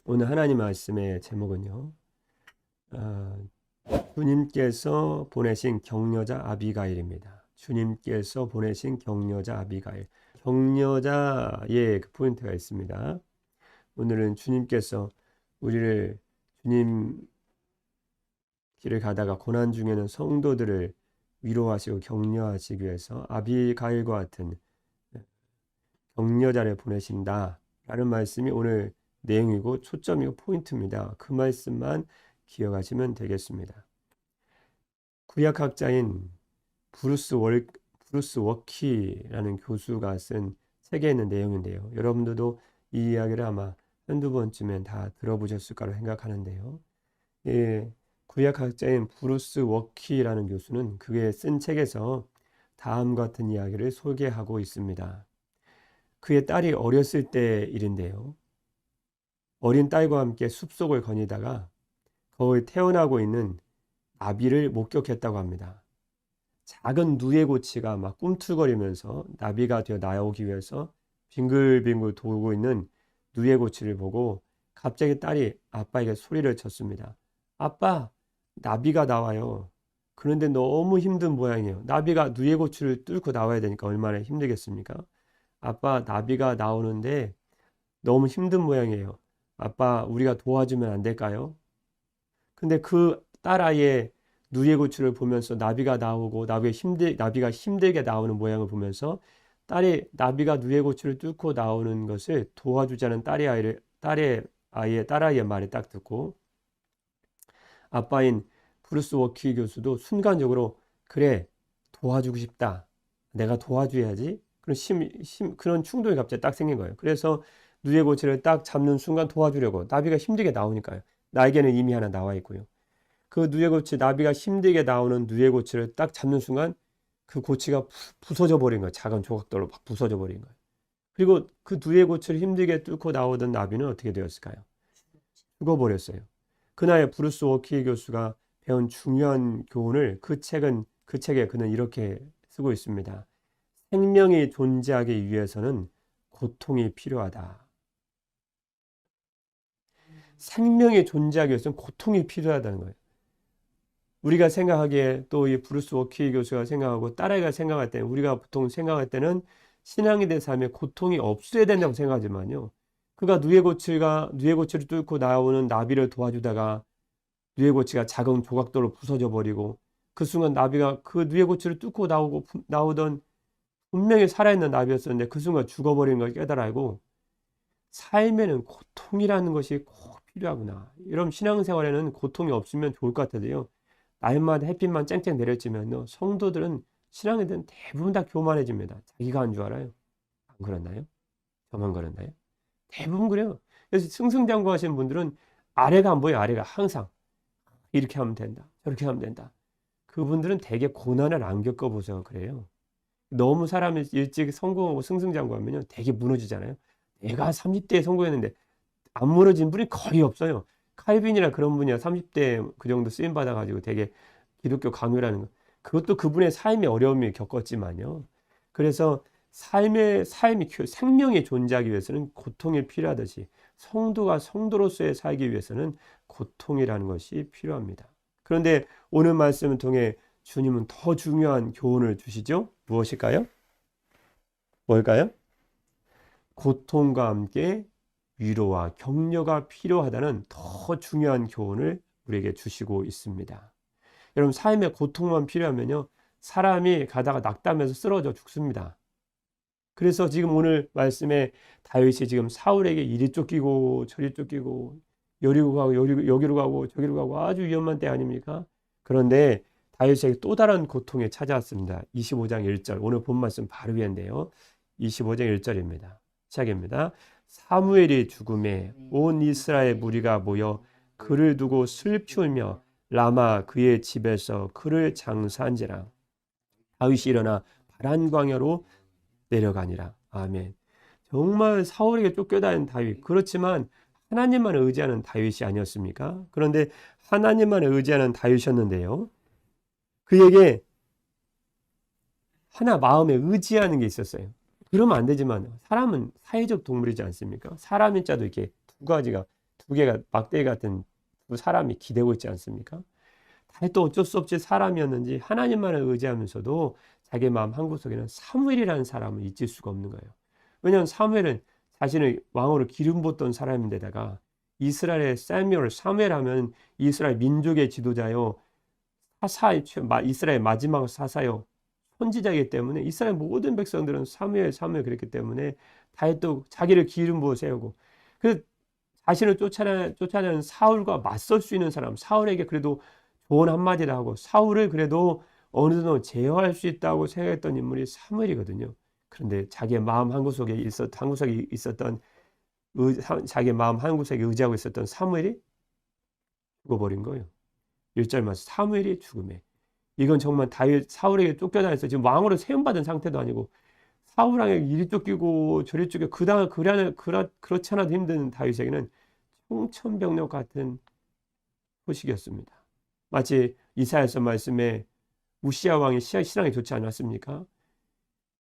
오늘 하나님 말씀의 제목은요. 주님께서 보내신 격려자 아비가일입니다. 주님께서 보내신 격려자 아비가일. 격려자의 그 포인트가 있습니다. 오늘은 주님께서 우리를 주님 길을 가다가 고난 중에는 성도들을 위로하시고 격려하시기 위해서 아비가일과 같은 격려자를 보내신다라는 말씀이 오늘 내용이고 초점이고 포인트입니다. 그 말씀만 기억하시면 되겠습니다. 구약학자인 브루스 워키라는 교수가 쓴 책에 있는 내용인데요. 여러분들도 이 이야기를 아마 한두 번쯤엔 다 들어보셨을 거라 생각하는데요. 예, 구약학자인 브루스 워키라는 교수는 그의 쓴 책에서 다음과 같은 이야기를 소개하고 있습니다. 그의 딸이 어렸을 때 일인데요. 어린 딸과 함께 숲속을 거니다가 거의 태어나고 있는 나비를 목격했다고 합니다. 작은 누에고치가 막 꿈틀거리면서 나비가 되어 나오기 위해서 빙글빙글 돌고 있는 누에고치를 보고 갑자기 딸이 아빠에게 소리를 쳤습니다. 아빠, 나비가 나와요. 그런데 너무 힘든 모양이에요. 나비가 누에고치를 뚫고 나와야 되니까 얼마나 힘들겠습니까? 아빠, 나비가 나오는데 너무 힘든 모양이에요. 아빠, 우리가 도와주면 안 될까요? 근데 그 딸아이의 누에고추를 보면서 나비가 나오고 나비가 힘들게 나오는 모양을 보면서 딸이 나비가 누에고추를 뚫고 나오는 것을 도와주자는 딸아이의 말을 딱 듣고 아빠인 브루스 워키 교수도 순간적으로 그래, 도와주고 싶다. 내가 도와줘야지. 그런 충동이 갑자기 딱 생긴 거예요. 그래서 누에고치를 딱 잡는 순간 도와주려고. 나비가 힘들게 나오니까요. 나에게는 이미 하나 나와 있고요. 그 누에고치, 나비가 힘들게 나오는 누에고치를 딱 잡는 순간 그 고치가 부서져 버린 거예요. 작은 조각들로 막 부서져 버린 거예요. 그리고 그 누에고치를 힘들게 뚫고 나오던 나비는 어떻게 되었을까요? 죽어버렸어요. 그날 브루스 워키 교수가 배운 중요한 교훈을 그 책에 그는 이렇게 쓰고 있습니다. 생명이 존재하기 위해서는 고통이 필요하다. 생명이 존재하기 위해서는 고통이 필요하다는 거예요. 우리가 생각하기에 또 이 브루스 워키 교수가 생각하고 딸아이가 생각할 때 우리가 보통 생각할 때는 신앙에 대한 삶에 고통이 없어야 된다고 생각하지만요. 그가 누에고치를 뚫고 나오는 나비를 도와주다가 누에고치가 작은 조각돌로 부서져 버리고 그 순간 나비가 그 누에고치를 뚫고 나오던 분명히 살아있는 나비였었는데 그 순간 죽어버린 걸 깨달아 알고 삶에는 고통이라는 것이 꼭 필요하구나. 이런 신앙생활에는 고통이 없으면 좋을 것 같아도요. 날마다 햇빛만 쨍쨍 내려지면요. 성도들은 신앙에 대한 대부분 다 교만해집니다. 자기가 한 줄 알아요. 안 그렇나요? 저만 그렇나요? 대부분 그래요. 그래서 승승장구하시는 분들은 아래가 안 보여요. 아래가 항상 이렇게 하면 된다. 저렇게 하면 된다. 그분들은 되게 고난을 안 겪어보셔서 그래요. 너무 사람이 일찍 성공하고 승승장구하면요. 되게 무너지잖아요. 내가 30대에 성공했는데 안 무너진 분이 거의 없어요. 칼빈이나 그런 분이야 30대 그 정도 쓰임 받아가지고 되게 기독교 강요라는 거. 그것도 그분의 삶의 어려움이 겪었지만요. 그래서 생명이 존재하기 위해서는 고통이 필요하듯이 성도가 성도로서의 살기 위해서는 고통이라는 것이 필요합니다. 그런데 오늘 말씀을 통해 주님은 더 중요한 교훈을 주시죠. 무엇일까요? 뭘까요? 고통과 함께 위로와 격려가 필요하다는 더 중요한 교훈을 우리에게 주시고 있습니다. 여러분, 삶에 고통만 필요하면요, 사람이 가다가 낙담해서 쓰러져 죽습니다. 그래서 지금 오늘 말씀에 다윗이 지금 사울에게 이리 쫓기고 저리 쫓기고 여기로 가고 여기로 가고 저기로 가고 아주 위험한 때 아닙니까? 그런데 다윗에게 또 다른 고통이 찾아왔습니다. 25장 1절, 오늘 본 말씀 바로 위인데요. 25장 1절입니다. 시작입니다. 사무엘이 죽음에 온 이스라엘 무리가 모여 그를 두고 슬피 울며 라마 그의 집에서 그를 장사한지라. 다윗이 일어나 바란 광야로 내려가니라. 아멘. 정말 사울에게 쫓겨다니는 다윗. 그렇지만 하나님만 의지하는 다윗이 아니었습니까? 그런데 하나님만 의지하는 다윗이었는데요. 그에게 하나 마음에 의지하는 게 있었어요. 그러면 안 되지만 사람은 사회적 동물이지 않습니까? 사람인 자도 이렇게 두 개가 막대기 같은 두 사람이 기대고 있지 않습니까? 다윗도 어쩔 수 없이 사람이었는지 하나님만을 의지하면서도 자기 마음 한구석에는 사무엘이라는 사람을 잊을 수가 없는 거예요. 왜냐하면 사무엘은 자신을 왕으로 기름 붓던 사람인데다가 이스라엘의 사무엘 하면 이스라엘 민족의 지도자요, 이스라엘 마지막 사사요, 선지자이기 때문에 이스라엘 모든 백성들은 사무엘 그랬기 때문에 다윗도 자기를 기름 부어 세우고 그 자신을 쫓아내는 사울과 맞설 수 있는 사람, 사울에게 그래도 조언 한마디를 하고 사울을 그래도 어느 정도 제어할 수 있다고 생각했던 인물이 사무엘이거든요. 그런데 자기의 마음 한구석에 있었던 자기의 마음 한구석에 의지하고 있었던 사무엘이 죽어버린 거예요. 1절 말씀 사무엘이 죽음에. 이건 정말 다윗 사울에게 쫓겨다녀서 지금 왕으로 세움받은 상태도 아니고 사울에게 이리 쫓기고 저리 쫓기고 그렇지 않아도 힘든 다윗에게는 청천벽력 같은 소식이었습니다. 마치 이사야서 말씀에 우시야 왕의 신앙이 좋지 않았습니까?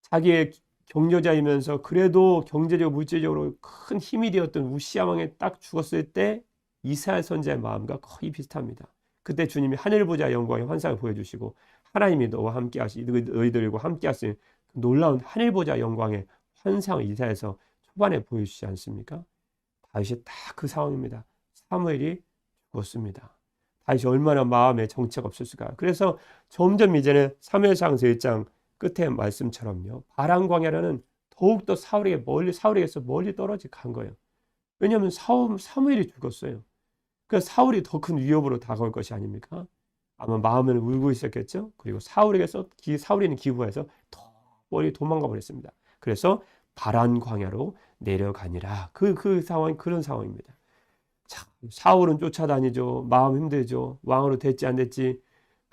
자기의 경조자이면서 그래도 경제적으로 물질적으로 큰 힘이 되었던 우시야 왕이 딱 죽었을 때 이사야 선지자의 마음과 거의 비슷합니다. 그때 주님이 하늘 보자 영광의 환상을 보여주시고 하나님이 너희들과 함께 하신 놀라운 하늘 보자 영광의 환상을 이사야서 초반에 보여주시지 않습니까? 다윗이 딱 그 상황입니다. 사무엘이 죽었습니다. 다윗이 얼마나 마음에 정체가 없었을까요? 그래서 점점 이제는 사무엘상서 1장 끝에 말씀처럼요. 바람 광야라는 더욱더 사울에게서 멀리 떨어져 간 거예요. 왜냐하면 사무엘이 죽었어요. 그래서 사울이 더 큰 위협으로 다가올 것이 아닙니까? 아마 마음은 울고 있었겠죠. 그리고 사울이는 기부해서 더 멀리 도망가 버렸습니다. 그래서 바람 광야로 내려가니라. 그 상황이 그런 상황입니다. 자, 사울은 쫓아다니죠. 마음 힘들죠. 왕으로 됐지 안 됐지.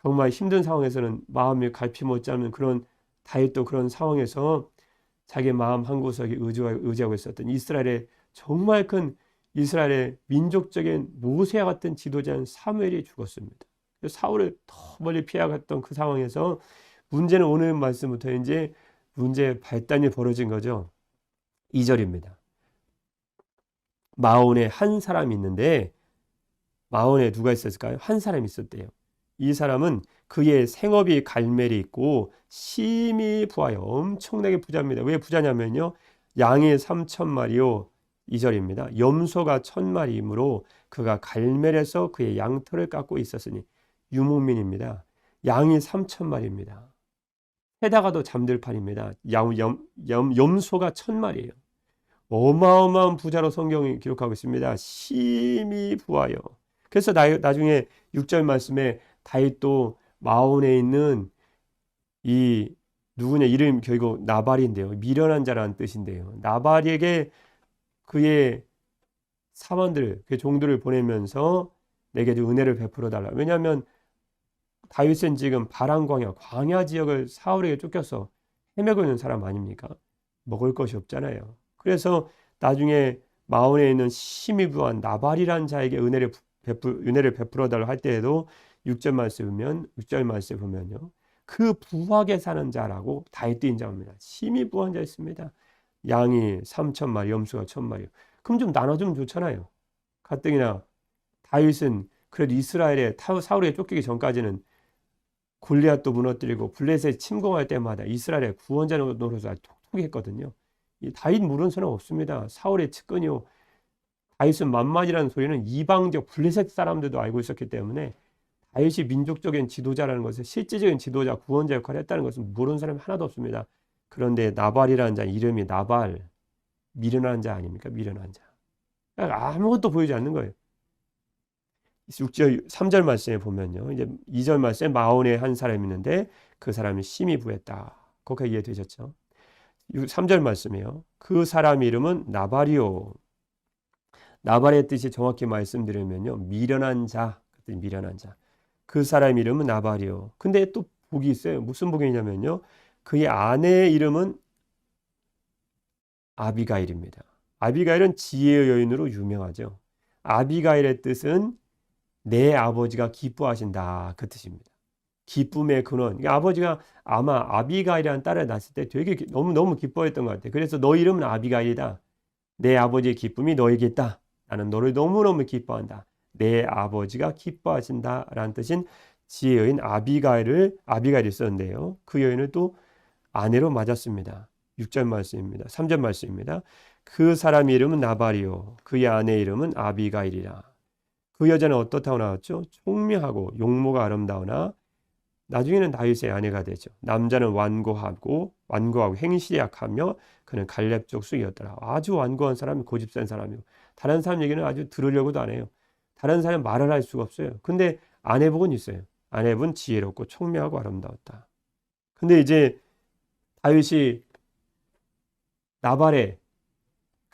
정말 힘든 상황에서는 마음이 갈피 못지 않는 그런 다윗도 그런 상황에서 자기 마음 한구석에 의지하고 있었던 이스라엘의 정말 큰 이스라엘의 민족적인 모세와 같은 지도자인 사무엘이 죽었습니다. 사울을 더 멀리 피해갔던 그 상황에서 문제는 오늘 말씀부터 이제 문제의 발단이 벌어진 거죠. 2절입니다. 마온에 한 사람이 있는데 마온에 누가 있었을까요? 한 사람이 있었대요. 이 사람은 그의 생업이 갈멜이 있고 심히 부하여 엄청나게 부자입니다. 왜 부자냐면요. 양이 3,000마리요. 2절입니다. 염소가 1,000마리이므로 그가 갈멜에서 그의 양털을 깎고 있었으니 유목민입니다. 양이 3,000마리입니다. 해다가도 잠들 판입니다. 염소가 1,000마리예요. 어마어마한 부자로 성경이 기록하고 있습니다. 심히 부하여. 그래서 나중에 6절 말씀에 다윗도 마온에 있는 이 누구냐 이름 결국 나발인데요. 미련한 자라는 뜻인데요. 나발에게 그의 사원들, 그의 종들을 보내면서 내게 좀 은혜를 베풀어 달라. 왜냐하면 다윗은 지금 광야 지역을 사울에게 쫓겨서 헤매고 있는 사람 아닙니까? 먹을 것이 없잖아요. 그래서 나중에 마온에 있는 심히 부한 나발이라는 자에게 은혜를 베풀어 달라 할 때에도 6절 말씀 보면요. 그 부하게 사는 자라고 다윗도 인정합니다. 심히 부한 자 있습니다. 양이 3,000마리, 염소가 1,000마리. 그럼 좀 나눠주면 좋잖아요. 가뜩이나 다윗은 그래도 이스라엘에 사울에게 쫓기기 전까지는 골리앗도 무너뜨리고 블레셋 침공할 때마다 이스라엘의 구원자 노릇을 톡톡히 했거든요. 이 다윗 모르는 사람 없습니다. 사울의 측근이요. 다윗은 만만이라는 소리는 이방적 블레셋 사람들도 알고 있었기 때문에 다윗이 민족적인 지도자라는 것을 실질적인 지도자, 구원자 역할을 했다는 것은 모르는 사람이 하나도 없습니다. 그런데 나발이라는 자 이름이 나발, 미련한 자 아닙니까? 미련한 자. 아무것도 보이지 않는 거예요. 3절 말씀에 보면요. 이제 2절 말씀에 마온에 한 사람이 있는데 그 사람이 심히 부했다. 거기까지 이해되셨죠? 3절 말씀이에요. 그 사람 이름은 나발이요. 나발의 뜻이 정확히 말씀드리면요. 미련한 자. 미련한 자. 그 사람 이름은 나발이요. 근데 또 복이 있어요. 무슨 복이냐면요. 그의 아내의 이름은 아비가일입니다. 아비가일은 지혜의 여인으로 유명하죠. 아비가일의 뜻은 내 아버지가 기뻐하신다. 그 뜻입니다. 기쁨의 근원. 그러니까 아버지가 아마 아비가일이라는 딸을 낳았을 때 되게 너무너무 기뻐했던 것 같아요. 그래서 너 이름은 아비가일이다. 내 아버지의 기쁨이 너에게 있다. 나는 너를 너무너무 기뻐한다. 내 아버지가 기뻐하신다. 라는 뜻인 지혜 여인 아비가일이 있었는데요. 그 여인을 또 아내로 맞았습니다. 6절 말씀입니다. 3절 말씀입니다. 그 사람 이름은 나발이요 그의 아내 이름은 아비가일이라. 그 여자는 어떻다고 나왔죠? 총명하고 용모가 아름다우나 나중에는 다윗의 아내가 되죠. 남자는 완고하고 행실이 약하며 그는 갈렙 족속이었더라. 아주 완고한 사람이 고집센 사람이고 다른 사람 얘기는 아주 들으려고도 안 해요. 다른 사람 말을 할 수가 없어요. 근데 아내복은 있어요. 아내분 지혜롭고 총명하고 아름다웠다. 근데 이제 다윗이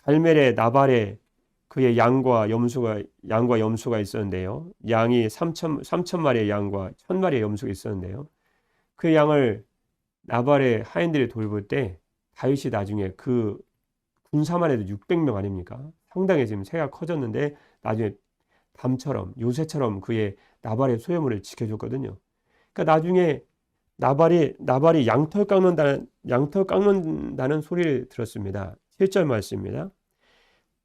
갈멜의 나발에 그의 양과 염소가 있었는데요. 양이 3천 마리의 양과 1,000마리의 염소가 있었는데요. 그 양을 나발의 하인들이 돌볼 때 다윗이 나중에 그 군사만 해도 600명 아닙니까? 상당히 지금 새가 커졌는데 나중에 밤처럼 요새처럼 그의 나발의 소유물을 지켜줬거든요. 그러니까 나중에 나발이 양털 깎는다는 소리를 들었습니다. 7절 말씀입니다.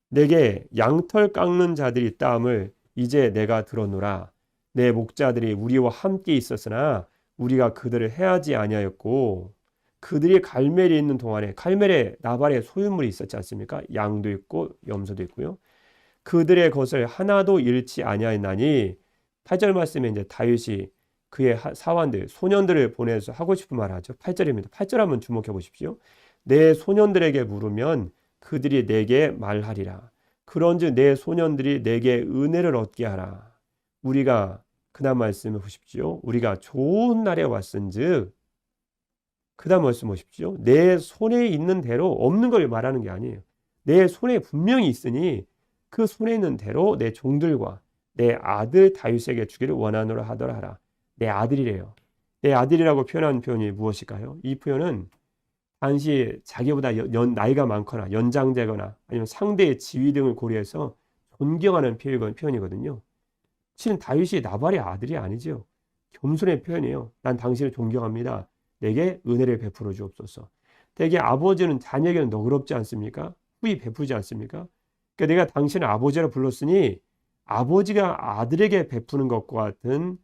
내게 양털 깎는 자들이 있다함을 이제 내가 들었노라. 내 목자들이 우리와 함께 있었으나 우리가 그들을 해하지 아니하였고 그들이 갈멜에 있는 동안에 갈멜에 나발의 소유물이 있었지 않습니까? 양도 있고 염소도 있고요. 그들의 것을 하나도 잃지 아니하였나니 8절 말씀에 이제 다윗이 그의 사환들 소년들을 보내서 하고 싶은 말을 하죠. 8절입니다. 8절 한번 주목해 보십시오. 내 소년들에게 물으면 그들이 내게 말하리라. 그런즉 내 소년들이 내게 은혜를 얻게 하라. 우리가 그다음 말씀을 보십시오. 우리가 좋은 날에 왔은즉 그다음 말씀 보십시오. 내 손에 있는 대로 없는 걸 말하는 게 아니에요. 내 손에 분명히 있으니 그 손에 있는 대로 내 종들과 내 아들 다윗에게 주기를 원하노라 하더라 하라. 내 아들이래요. 내 아들이라고 표현한 표현이 무엇일까요? 이 표현은 당시 자기보다 나이가 많거나 연장되거나 아니면 상대의 지위 등을 고려해서 존경하는 표현이거든요. 실은 다윗이 나발의 아들이 아니죠. 겸손의 표현이에요. 난 당신을 존경합니다. 내게 은혜를 베풀어 주옵소서. 대개 아버지는 자녀에게는 너그럽지 않습니까? 후히 베푸지 않습니까? 그러니까 내가 당신을 아버지라 불렀으니 아버지가 아들에게 베푸는 것과 같은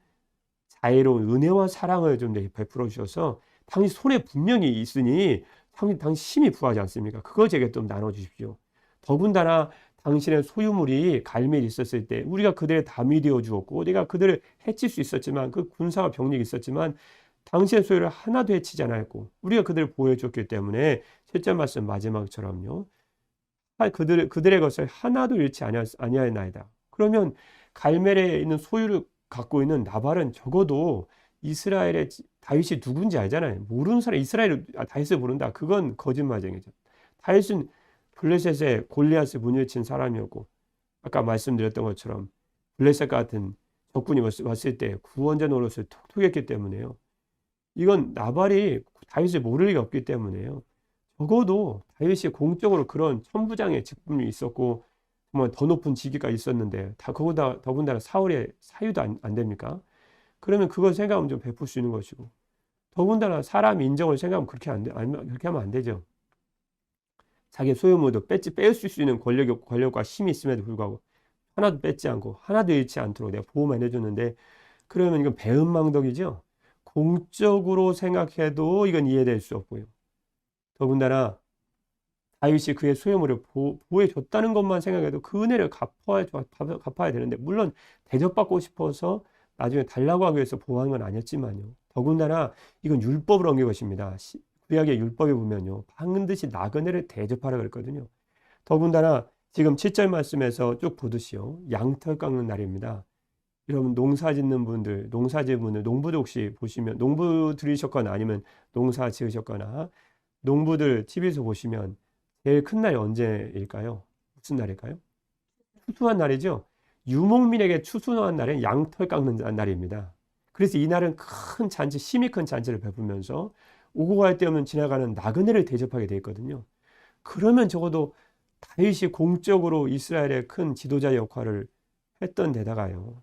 자애로운 은혜와 사랑을 좀 베풀어 주셔서 당신 손에 분명히 있으니 당신 힘이 부하지 않습니까? 그거 제게 좀 나눠주십시오. 더군다나 당신의 소유물이 갈멜이 있었을 때 우리가 그들의 담이 되어 주었고 내가 그들을 해칠 수 있었지만 그 군사와 병력이 있었지만 당신의 소유를 하나도 해치지 않았고 우리가 그들을 보호해 줬기 때문에 7절 말씀 마지막처럼요. 그들의 것을 하나도 잃지 아니하였나이다. 그러면 갈멜에 있는 소유를 갖고 있는 나발은 적어도 이스라엘의 다윗이 누군지 알잖아요. 모르는 사람 이스라엘 다윗을 모른다. 그건 거짓말쟁이죠. 다윗은 블레셋에 골리앗을 무너친 사람이었고 아까 말씀드렸던 것처럼 블레셋 같은 적군이 왔을 때 구원자 노릇을 톡톡 했기 때문에요. 이건 나발이 다윗을 모를 리가 없기 때문에요. 적어도 다윗이 공적으로 그런 천부장의 직분이 있었고 정말 더 높은 직위가 있었는데 더군다나 사울의 사유도 안 됩니까? 그러면 그걸 생각하면 좀 베풀 수 있는 것이고 더군다나 사람 인정을 생각하면 그렇게 하면 안 되죠. 자기 소유물도 뺏을 수 있는 권력과 힘이 있음에도 불구하고 하나도 뺏지 않고 하나도 잃지 않도록 내가 보호만 해줬는데 그러면 이건 배은망덕이죠. 공적으로 생각해도 이건 이해될 수 없고요. 더군다나 다윗이 그의 소유물을 보호해 줬다는 것만 생각해도 그 은혜를 갚아야 되는데 물론 대접받고 싶어서 나중에 달라고 하기 위해서 보호하는 건 아니었지만요. 더군다나 이건 율법을 어긴 것입니다. 구약의 율법에 보면요. 반드시 나그네를 대접하라 그랬거든요. 더군다나 지금 7절 말씀에서 쭉 보듯이요. 양털 깎는 날입니다. 여러분 농사 짓는 분들, 농부들 혹시 보시면 농부 들이셨거나 아니면 농사 지으셨거나 농부들 TV에서 보시면 제일 큰 날이 언제일까요? 무슨 날일까요? 추수한 날이죠. 유목민에게 추수한 날은 양털 깎는 날입니다. 그래서 이 날은 큰 잔치, 힘이 큰 잔치를 베풀면서 오고 갈 때 오면 지나가는 나그네를 대접하게 돼 있거든요. 그러면 적어도 다윗이 공적으로 이스라엘의 큰 지도자 역할을 했던 데다가요.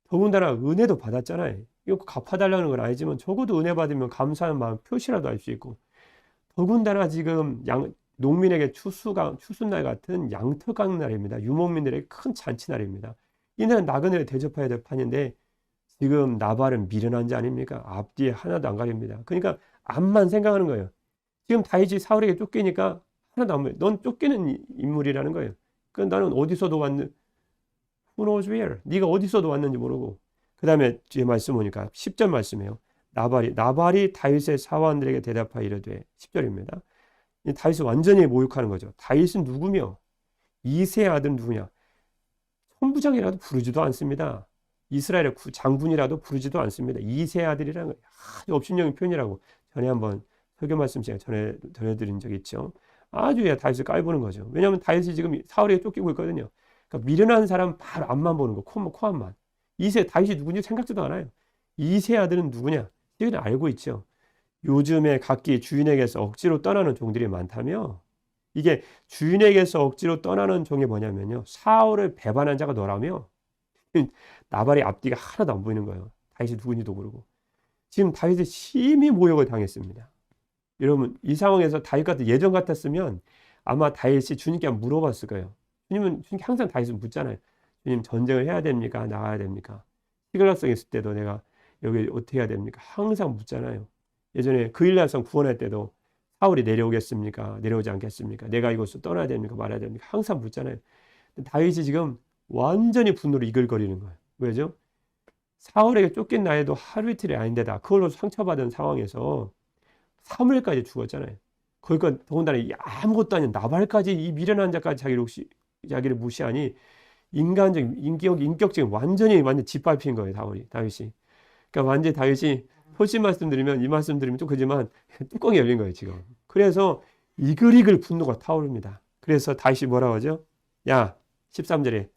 더군다나 은혜도 받았잖아요. 이거 갚아달라는 건 아니지만 적어도 은혜 받으면 감사한 마음 표시라도 할 수 있고 더군다나 지금 농민에게 추수날 같은 양털강 날입니다. 유목민들에게 큰 잔치날입니다. 이날은 나그네를 대접해야 될 판인데 지금 나발은 미련한 자 아닙니까? 앞뒤에 하나도 안 가립니다. 그러니까 앞만 생각하는 거예요. 지금 다윗이 사울에게 쫓기니까 하나도 안 보여. 넌 쫓기는 인물이라는 거예요. 그 나는 어디서도 왔는 Who knows where? 네가 어디서도 왔는지 모르고. 그 다음에 뒤에 말씀 보니까 10절 말씀이에요. 나발이 다윗의 사원들에게 대답하여 이르되 10절입니다. 다윗을 완전히 모욕하는 거죠. 다윗은 누구며 이새의 아들은 누구냐? 천부장이라도 부르지도 않습니다. 이스라엘의 장군이라도 부르지도 않습니다. 이새의 아들이라는 거예요. 아주 업신여긴 표현이라고 전에 한번 설교 말씀 시간에 전해드린 적이 있죠. 아주 다윗을 깔보는 거죠. 왜냐하면 다윗이 지금 사울에게 쫓기고 있거든요. 그러니까 미련한 사람 바로 앞만 보는 거, 코앞만. 다윗이 누군지 생각지도 않아요. 이새의 아들은 누구냐? 이건 알고 있죠. 요즘에 각기 주인에게서 억지로 떠나는 종들이 많다며 이게 주인에게서 억지로 떠나는 종이 뭐냐면요. 사울을 배반한 자가 너라며 나발의 앞뒤가 하나도 안 보이는 거예요. 다윗이 누군지도 모르고. 지금 다윗이 심히 모욕을 당했습니다. 여러분 이 상황에서 다윗 같은 예전 같았으면 아마 다윗이 주님께 물어봤을 거예요. 주님께 항상 다윗은 묻잖아요. 주님 전쟁을 해야 됩니까? 나가야 됩니까? 시글락성 있을 때도 내가 여기 어떻게 해야 됩니까? 항상 묻잖아요. 예전에 그일라성 구원할 때도 사울이 내려오겠습니까? 내려오지 않겠습니까? 내가 이곳을 떠나야 됩니까? 말아야 됩니까? 항상 묻잖아요. 다윗이 지금 완전히 분노로 이글거리는 거예요. 왜죠? 사울에게 쫓긴 나이도 하루 이틀이 아닌데다 그걸로 상처받은 상황에서 사무엘까지 죽었잖아요. 그러니까 더군다나 아무것도 아닌 나발까지 이 미련한 자까지 자기를 무시하니 인간적인 인격적인 완전 짓밟힌 거예요. 다윗이. 그러니까 완전히 다윗이 솔직히 말씀드리면 이 말씀 드리면 좀 그지만 뚜껑이 열린 거예요 지금. 그래서 이글이글 분노가 타오릅니다. 그래서 다윗이 뭐라고 하죠? 야 13절에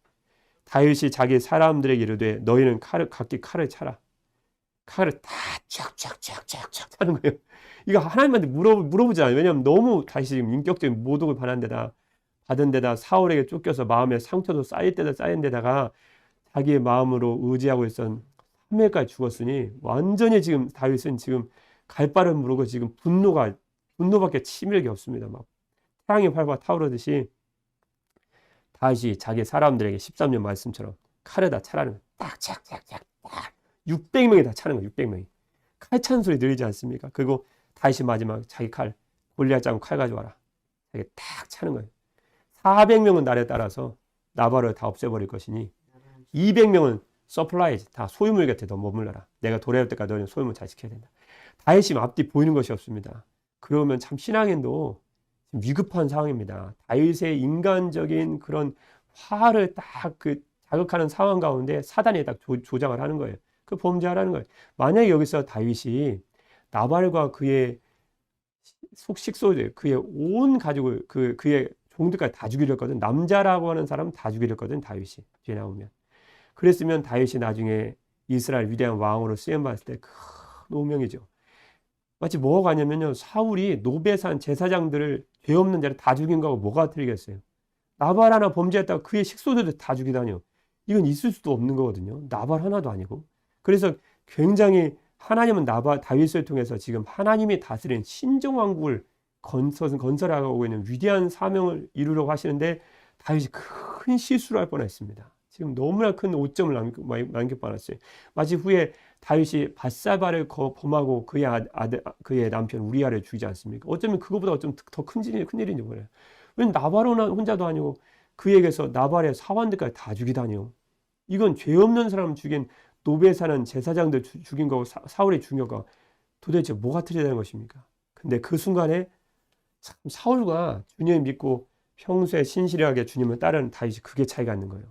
다윗이 자기 사람들에게 이르되 너희는 각기 칼을 차라. 칼을 다 쫙쫙쫙쫙쫙 차는 거예요. 이거 하나님한테 물어보지 않아요. 왜냐하면 너무 다윗이 지금 인격적인 모독을 받은 데다 사울에게 쫓겨서 마음에 상처도 쌓인 데다가 자기의 마음으로 의지하고 있던 사무엘까지 죽었으니 완전히 지금 다윗은 지금 갈 바를 모르고 지금 분노밖에 치밀게 없습니다. 막 태양이 활활 타오르듯이 다윗이 자기 사람들에게 13년 말씀처럼 칼에다 차라는 거예요. 딱착착착 600명이 다 차는 거예요. 600명이. 칼 차는 소리 들리지 않습니까? 그리고 다윗이 마지막 자기 칼 골리앗 잡은 칼 가져와라. 자기 딱 차는 거예요. 400명은 날에 따라서 나발을 다 없애버릴 것이니 200명은 서플라이즈 다 소유물 곁에 더 머물러라. 내가 돌아올 때까지 너는 소유물 잘 지켜야 된다. 다윗이 앞뒤 보이는 것이 없습니다. 그러면 참 신앙인도 위급한 상황입니다. 다윗의 인간적인 그런 화를 딱 자극하는 상황 가운데 사단이 딱 조장을 하는 거예요. 그 범죄하라는 거예요. 만약에 여기서 다윗이 나발과 그의 식소들, 그의 온 가족을 그의 종들까지 다 죽이려 했거든. 남자라고 하는 사람은 다 죽이려 했거든. 다윗이 뒤에 나오면. 그랬으면 다윗이 나중에 이스라엘 위대한 왕으로 쓰임받을 때 큰 오명이죠. 마치 뭐가 가냐면요. 사울이 노베산 제사장들을 죄 없는 자를 다 죽인 거하고 뭐가 틀리겠어요. 나발 하나 범죄했다가 그의 식소들을 다 죽이다니요. 이건 있을 수도 없는 거거든요. 나발 하나도 아니고. 그래서 굉장히 하나님은 다윗을 통해서 지금 하나님이 다스리는 신정왕국을 건설하고 있는 위대한 사명을 이루려고 하시는데 다윗이 큰 실수를 할 뻔했습니다. 지금 너무나 큰 오점을 남길 뻔했어요. 마치 후에 다윗이 밧사바를 범하고 그의 남편 우리아를 죽이지 않습니까? 어쩌면 그거보다 더 큰 일인지 몰라요. 왜냐면 나발은 혼자도 아니고 그에게서 나발의 사원들까지 다 죽이다니요. 이건 죄 없는 사람 죽인 노베에 사는 제사장들 죽인 거고 사울이 죽인 거가 도대체 뭐가 틀리다는 것입니까? 근데 그 순간에 참 사울과 주님을 믿고 평소에 신실하게 주님을 따르는 다윗이 그게 차이가 있는 거예요.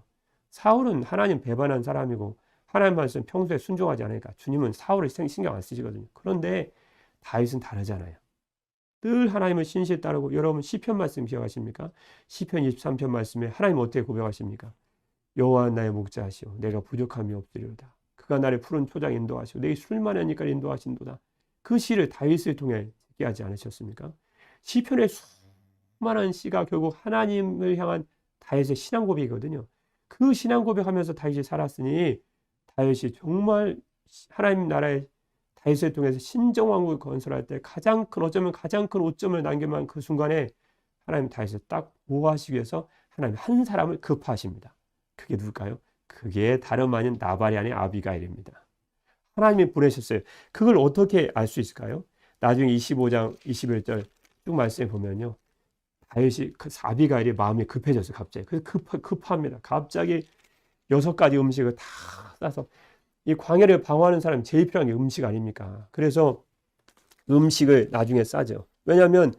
사울은 하나님 배반한 사람이고 하나님 말씀 평소에 순종하지 않으니까 주님은 사울을 신경 안 쓰시거든요. 그런데 다윗은 다르잖아요. 늘 하나님을 신실히 따르고 여러분 시편 말씀 기억하십니까? 시편 23편 말씀에 하나님 어떻게 고백하십니까? 여호와는 나의 목자시오 내가 부족함이 없으리로다. 그가 나를 푸른 초장 인도하시오 내 술만하니까 인도하신도다. 그 시를 다윗을 통해 짓게 하지 않으셨습니까? 시편의 수많은 시가 결국 하나님을 향한 다윗의 신앙 고백이거든요. 그 신앙 고백하면서 다윗이 살았으니 다윗이 정말 하나님 나라의 다윗을 통해서 신정왕국을 건설할 때 어쩌면 가장 큰 오점을 남겨만 그 순간에 하나님 다윗을 딱 보호하시기 위해서 하나님 한 사람을 급하십니다. 그게 누굴까요? 그게 다름 아닌 나발이 아닌 아비가일입니다. 하나님이 보내셨어요. 그걸 어떻게 알 수 있을까요? 나중에 25장 21절 쭉 말씀해 보면요. 다윗이 그 아비가일이 마음이 급해졌어요. 갑자기. 그래서 급합니다. 갑자기 6가지 음식을 다 싸서 이 광야를 방어하는 사람이 제일 필요한 게 음식 아닙니까? 그래서 음식을 나중에 싸죠. 왜냐하면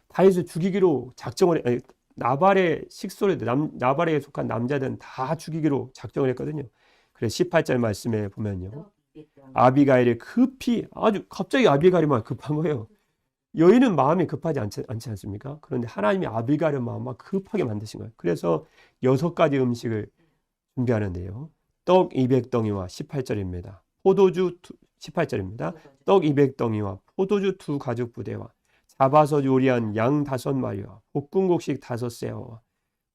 다윗을 죽이기로 작정을 아니, 나발의 식소를 나발에 속한 남자들은 다 죽이기로 작정을 했거든요. 그래서 18절 말씀에 보면요. 아비가일이 급히 아주 갑자기 아비가일만 급한 거예요. 여인은 마음이 급하지 않지 않습니까? 그런데 하나님이 아비가일의 마음을 급하게 만드신 거예요. 그래서 6가지 음식을 준비하는데요. 떡 200덩이와 18절입니다. 포도주 18절입니다. 떡 200덩이와 포도주 2가죽 부대와 잡아서 요리한 양 5마리와 볶음곡식 5세와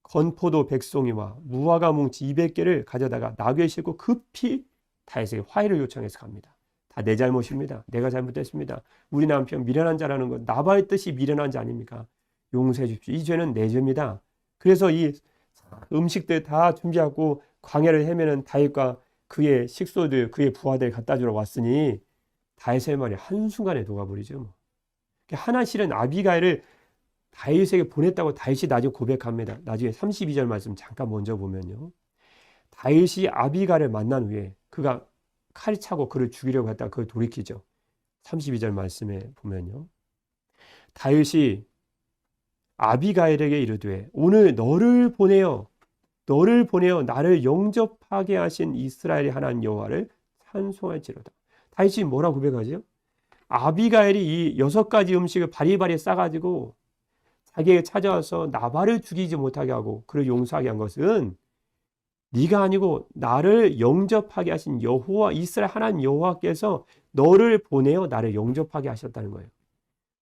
건포도 100송이와 무화과 뭉치 200개를 가져다가 나귀에 싣고 급히 다윗에게 화해를 요청해서 갑니다. 다 내 잘못입니다. 내가 잘못했습니다. 우리 남편 미련한 자라는 건 나발의 뜻이 미련한 자 아닙니까? 용서해 주십시오. 이 죄는 내 죄입니다. 그래서 이 음식들 다 준비하고 광야를 헤매는 다윗과 그의 식소들, 그의 부하들 갖다 주러 왔으니 다윗의 말이 한순간에 녹아버리죠. 뭐. 하나 실은 아비가일을 다윗에게 보냈다고 다윗이 나중에 고백합니다. 나중에 32절 말씀 잠깐 먼저 보면요. 다윗이 아비가일을 만난 후에 그가 칼이 차고 그를 죽이려고 했다가 그걸 돌이키죠. 32절 말씀에 보면요. 다윗이 아비가일에게 이르되 오늘 너를 보내어 나를 영접하게 하신 이스라엘의 하나님 여호와를 찬송할지로다. 다윗이 뭐라고 고백하죠? 아비가일이 이 6가지 음식을 바리바리 싸가지고 자기에게 찾아와서 나발을 죽이지 못하게 하고 그를 용서하게 한 것은 네가 아니고 나를 영접하게 하신 여호와 이스라엘 하나님 여호와께서 너를 보내어 나를 영접하게 하셨다는 거예요.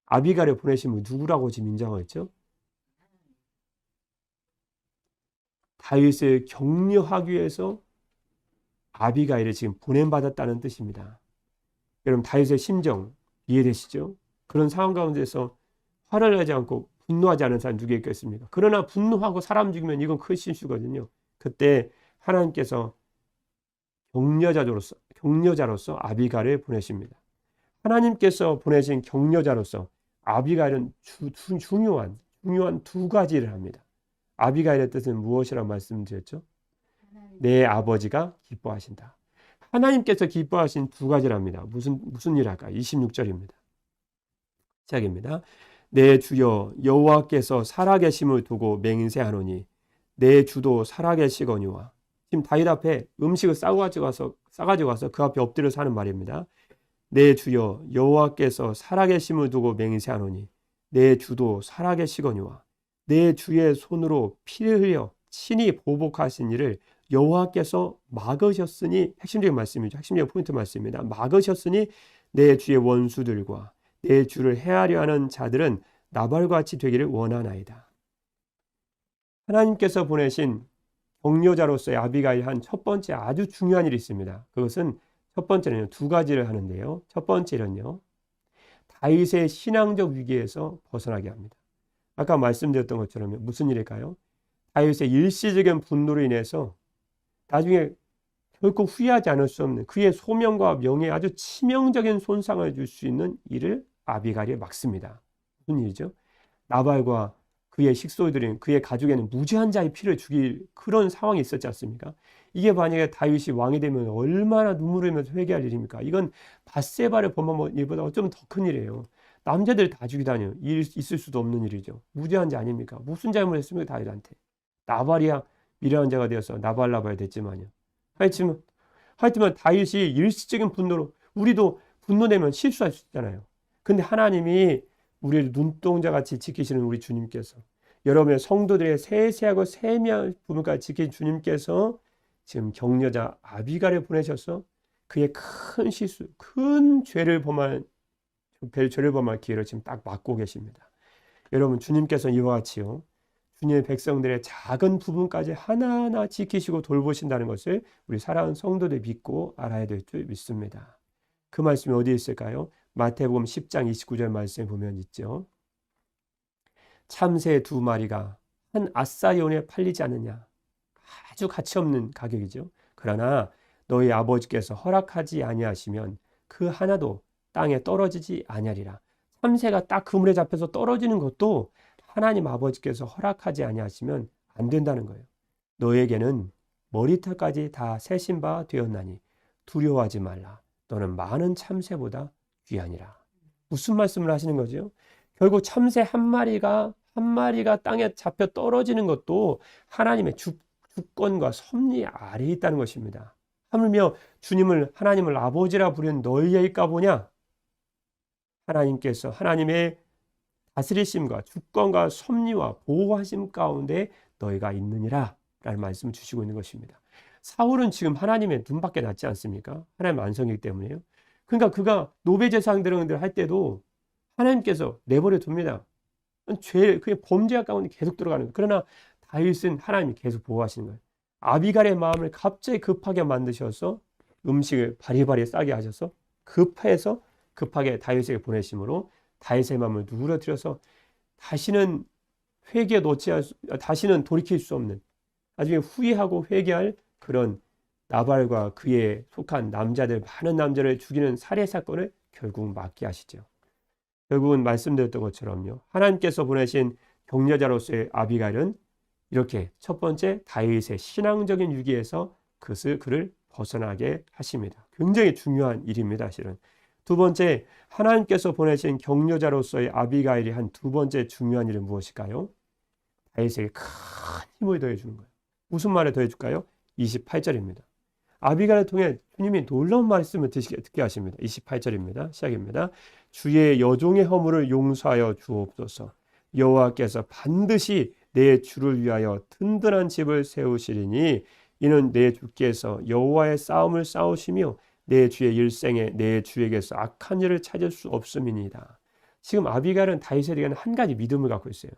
아비가일을 보내신 분 누구라고 지금 인정했죠? 다윗을 격려하기 위해서 아비가일을 지금 보냄받았다는 뜻입니다. 여러분 다윗의 심정 이해되시죠? 그런 상황 가운데서 화를 내지 않고 분노하지 않은 사람 누구 있겠습니까? 그러나 분노하고 사람 죽이면 이건 큰 실수거든요. 그때 하나님께서 격려자로서 아비가일을 보내십니다. 하나님께서 보내신 격려자로서 아비가일은 중요한 2가지를 합니다. 아비가일의 뜻은 무엇이라고 말씀드렸죠? 내 아버지가 기뻐하신다. 하나님께서 기뻐하신 2가지를 합니다. 무슨 일 할까? 26절입니다. 시작입니다. 내 주여 여호와께서 살아계심을 두고 맹세하노니 내 주도 살아계시거니와. 지금 다윗 앞에 음식을 싸가지고 와서 그 앞에 엎드려서 하는 말입니다. 내 주여 여호와께서 살아계심을 두고 맹세하노니 내 주도 살아계시거니와 내 주의 손으로 피를 흘려 친히 보복하신 일을 여호와께서 막으셨으니 핵심적인 말씀이죠. 핵심적인 포인트 말씀입니다. 막으셨으니 내 주의 원수들과 내 주를 해하려 하는 자들은 나발과 같이 되기를 원하나이다. 하나님께서 보내신 격려자로서의 아비가일 한 첫 번째 아주 중요한 일이 있습니다. 그것은 첫 번째는 2가지를 하는데요. 첫 번째는요. 다윗의 신앙적 위기에서 벗어나게 합니다. 아까 말씀드렸던 것처럼 무슨 일일까요? 다윗의 일시적인 분노로 인해서 나중에 결코 후회하지 않을 수 없는 그의 소명과 명예에 아주 치명적인 손상을 줄 수 있는 일을 아비가일이 막습니다. 무슨 일이죠? 나발과 그의 식솔들인 그의 가족에는 무죄한 자의 피를 죽일 그런 상황이 있었지 않습니까? 이게 만약에 다윗이 왕이 되면 얼마나 눈물을 흘리면서 회개할 일입니까? 이건 밧세바를 범한 일보다 어쩌면 더 큰 일이에요. 남자들 다 죽이다니요. 있을 수도 없는 일이죠. 무죄한 자 아닙니까? 무슨 잘못했습니까? 다윗한테. 나발이야 미련한 자가 되어서 나발나발 됐지만요. 하여튼 다윗이 일시적인 분노로 우리도 분노되면 실수할 수 있잖아요. 근데 하나님이 우리를 눈동자같이 지키시는 우리 주님께서 여러분의 성도들의 세세하고 세미한 부분까지 지킨 주님께서 지금 격려자 아비가일을 보내셔서 그의 큰 실수, 큰 죄를 범할 기회를 지금 딱 막고 계십니다. 여러분 주님께서 이와 같이요. 주님의 백성들의 작은 부분까지 하나하나 지키시고 돌보신다는 것을 우리 사랑하는 성도들 믿고 알아야 될 줄 믿습니다. 그 말씀이 어디에 있을까요? 마태복음 10장 29절 말씀에 보면 있죠. 참새 2마리가 한 아사리온에 팔리지 않느냐. 아주 가치 없는 가격이죠. 그러나 너희 아버지께서 허락하지 아니하시면 그 하나도 땅에 떨어지지 아니하리라. 참새가 딱 그물에 잡혀서 떨어지는 것도 하나님 아버지께서 허락하지 아니하시면 안 된다는 거예요. 너에게는 머리털까지 다 세신 바 되었나니 두려워하지 말라. 너는 많은 참새보다 귀하니라. 무슨 말씀을 하시는 거죠? 결국 참새 한 마리가 땅에 잡혀 떨어지는 것도 하나님의 주권과 섭리 아래에 있다는 것입니다. 하물며 주님을 하나님을 아버지라 부르는 너희일까 보냐? 하나님께서 하나님의 다스리심과 주권과 섭리와 보호하심 가운데 너희가 있느니라 라는 말씀을 주시고 있는 것입니다. 사울은 지금 하나님의 눈밖에 났지 않습니까? 하나님 안성이기 때문에요. 그러니까 그가 노베제사장들 할 때도 하나님께서 내버려 둡니다. 그게 범죄 가운데 계속 들어가는 거예요. 그러나 다윗은 하나님이 계속 보호하시는 거예요. 아비갈의 마음을 갑자기 급하게 만드셔서 음식을 바리바리 싸게 하셔서 급하게 다윗에게 보내심으로 다윗의 마음을 누그러뜨려서 다시는 다시는 돌이킬 수 없는, 나중에 후회하고 회개할 그런 나발과 그에 속한 많은 남자를 죽이는 살해 사건을 결국 막게 하시죠. 결국은 말씀드렸던 것처럼요, 하나님께서 보내신 격려자로서의 아비갈은 이렇게 첫 번째 다윗의 신앙적인 유기에서 그를 벗어나게 하십니다. 굉장히 중요한 일입니다, 실은. 두 번째, 하나님께서 보내신 격려자로서의 아비가일이 한 두 번째 중요한 일은 무엇일까요? 다윗에게 큰 힘을 더해주는 거예요. 무슨 말을 더해줄까요? 28절입니다. 아비가일을 통해 주님이 놀라운 말씀을 듣게 하십니다. 28절입니다. 시작입니다. 주의 여종의 허물을 용서하여 주옵소서. 여호와께서 반드시 내 주를 위하여 든든한 집을 세우시리니 이는 내 주께서 여호와의 싸움을 싸우시며 내 주의 일생에 내 주에게서 악한 일을 찾을 수 없음이니이다. 지금 아비갈은 다윗에 대한 한 가지 믿음을 갖고 있어요.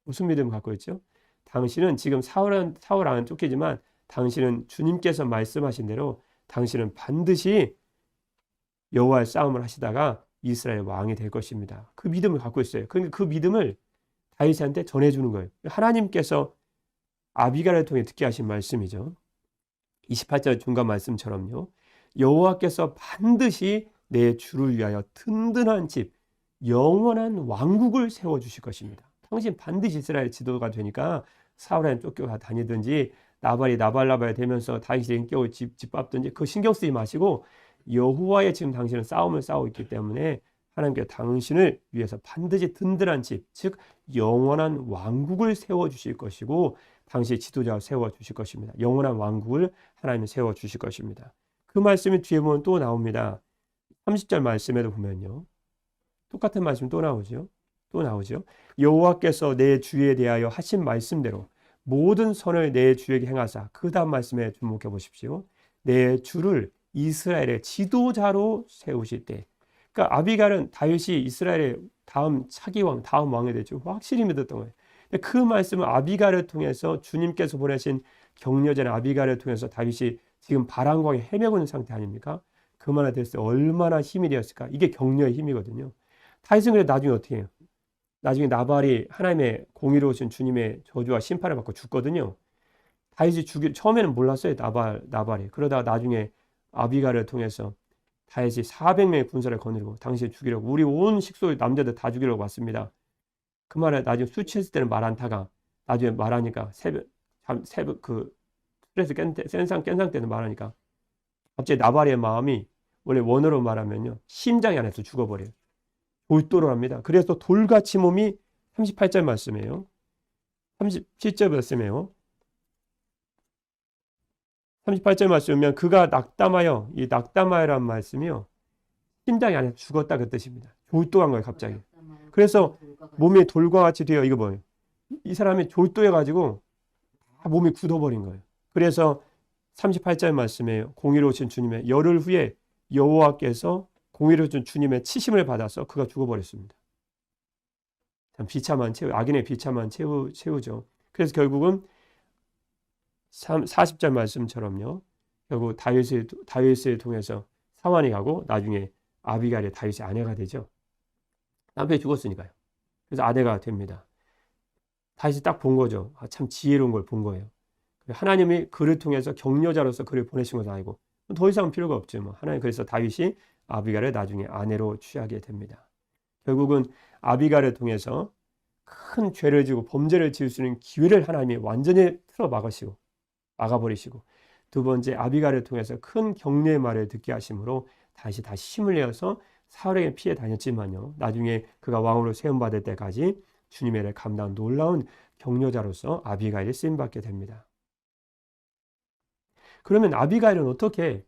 무슨 믿음을 갖고 있죠? 당신은 지금 사울 안에 쫓기지만 당신은 주님께서 말씀하신 대로 당신은 반드시 여호와의 싸움을 하시다가 이스라엘 왕이 될 것입니다. 그 믿음을 갖고 있어요. 그러니까 그 믿음을 다윗한테 전해주는 거예요. 하나님께서 아비갈을 통해 듣게 하신 말씀이죠. 28절 중간 말씀처럼요, 여호와께서 반드시 내 주를 위하여 든든한 집, 영원한 왕국을 세워주실 것입니다. 당신 반드시 이스라엘 지도가 되니까 사울에 쫓겨 다니든지 나발이 되면서 다윗의 인격을 짓밟든지 그 신경 쓰지 마시고 여호와의 지금 당신은 싸움을 싸우고 있기 때문에 하나님께서 당신을 위해서 반드시 든든한 집, 즉 영원한 왕국을 세워주실 것이고 당시의 지도자를 세워주실 것입니다. 영원한 왕국을 하나님이 세워주실 것입니다. 그 말씀이 뒤에 보면 또 나옵니다. 30절 말씀에도 보면요, 똑같은 말씀 또 나오죠. 여호와께서 내 주에 대하여 하신 말씀대로 모든 선을 내 주에게 행하사, 그 다음 말씀에 주목해 보십시오. 내 주를 이스라엘의 지도자로 세우실 때, 그러니까 아비갈은 다윗이 이스라엘의 다음 차기왕, 다음 왕이 되죠. 확실히 믿었던 거예요. 그 말씀은 아비갈을 통해서 주님께서 보내신 격려자는 아비갈을 통해서 다윗이 지금 바람광에 헤매고 있는 상태 아닙니까? 그 말을 들었을 때 얼마나 힘이 되었을까? 이게 격려의 힘이거든요. 다윗은 그래 나중에 어떻게 해요? 나중에 나발이 하나님의 공의로우신 주님의 저주와 심판을 받고 죽거든요. 다윗이 처음에는 몰랐어요. 나발이. 그러다가 나중에 아비갈을 통해서 다윗이 400명의 군사를 거느리고 당신을 죽이려고, 우리 온 식소 남자들 다 죽이려고 왔습니다. 그 말을 나중에 술 취했을 때는 말 안 타가 나중에 말하니까 새벽 그 스트레스 깬상 때는 말하니까 갑자기 나발의 마음이 원래 원어로 말하면요, 심장이 안에서 죽어버려요. 돌도로 합니다. 그래서 돌같이 몸이 38절 말씀이에요. 37절 말씀이에요. 38절 말씀이면 그가 낙담하여, 이 낙담하여란 말씀이요, 심장이 안에서 죽었다 그 뜻입니다. 졸도한 거예요 갑자기. 그래서 몸이 돌과 같이 되어, 이거 뭐예요? 이 사람이 졸도해가지고 다 몸이 굳어버린 거예요. 그래서 38절 말씀에 공의로우신 주님의 열흘 후에 여호와께서 공의로우신 주님의 치심을 받아서 그가 죽어버렸습니다. 참 악인의 비참한 최후죠. 그래서 결국은 40절 말씀처럼요, 결국 다윗을 통해서 사환이 가고 나중에 아비갈이 다윗의 아내가 되죠. 남편이 죽었으니까요. 그래서 아내가 됩니다. 다윗이 딱 본 거죠. 참 지혜로운 걸 본 거예요. 하나님이 그를 통해서 격려자로서 그를 보내신 것을 알고 더 이상 필요가 없죠. 뭐. 하나님 그래서 다윗이 아비갈을 나중에 아내로 취하게 됩니다. 결국은 아비갈을 통해서 큰 죄를 지고 범죄를 지을 수 있는 기회를 하나님이 완전히 틀어 막아버리시고 두 번째 아비갈을 통해서 큰 격려의 말을 듣게 하심으로 다시 힘을 내어서 사울에게 피해 다녔지만요. 나중에 그가 왕으로 세움받을 때까지 주님의 일을 감당한 놀라운 격려자로서 아비갈이 쓰임받게 됩니다. 그러면 아비갈은 어떻게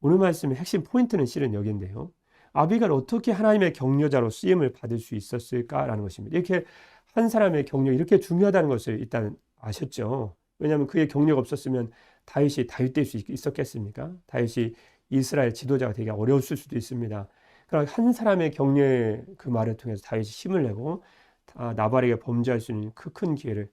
오늘 말씀의 핵심 포인트는 실은 여기인데요. 아비갈은 어떻게 하나님의 격려자로 쓰임을 받을 수 있었을까라는 것입니다. 이렇게 한 사람의 격려 이렇게 중요하다는 것을 일단 아셨죠. 왜냐하면 그의 격려가 없었으면 다윗이 다윗 될 수 있었겠습니까? 다윗이 이스라엘 지도자가 되기 어려웠을 수도 있습니다. 그러나 한 사람의 격려의 그 말을 통해서 다윗이 힘을 내고 나발에게 범죄할 수 있는 그 큰 기회를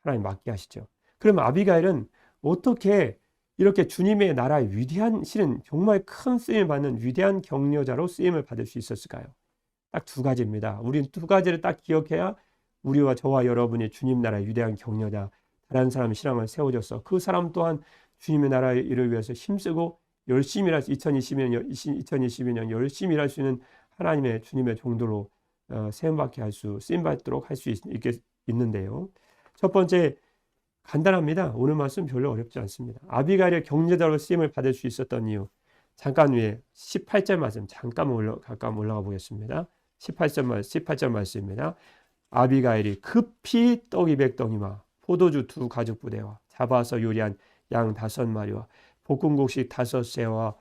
하나님 맡게 하시죠. 그러면 아비가일은 어떻게 이렇게 주님의 나라의 위대한 실은 정말 큰 쓰임을 받는 위대한 격려자로 쓰임을 받을 수 있었을까요? 딱 두 가지입니다. 우리는 두 가지를 딱 기억해야 우리와 저와 여러분이 주님 나라의 위대한 격려자 다른 사람의 신앙을 세워줘서 그 사람 또한 주님의 나라의 일을 위해서 힘쓰고 열심히 일할 수 2022년 열심히 일할 수 있는 하나님의 주님의 종도로 세움받게 쓰임받도록 할 수 있는데요. 첫 번째 간단합니다. 오늘 말씀 별로 어렵지 않습니다. 아비가일의 격려자로 쓰임을 받을 수 있었던 이유 잠깐 위에 18절 말씀 잠깐 올라가 보겠습니다. 18절 말씀입니다. 아비가일이 급히 떡 200덩이와 포도주 2가죽부대와 잡아서 요리한 양 5마리와 볶음국식 5새와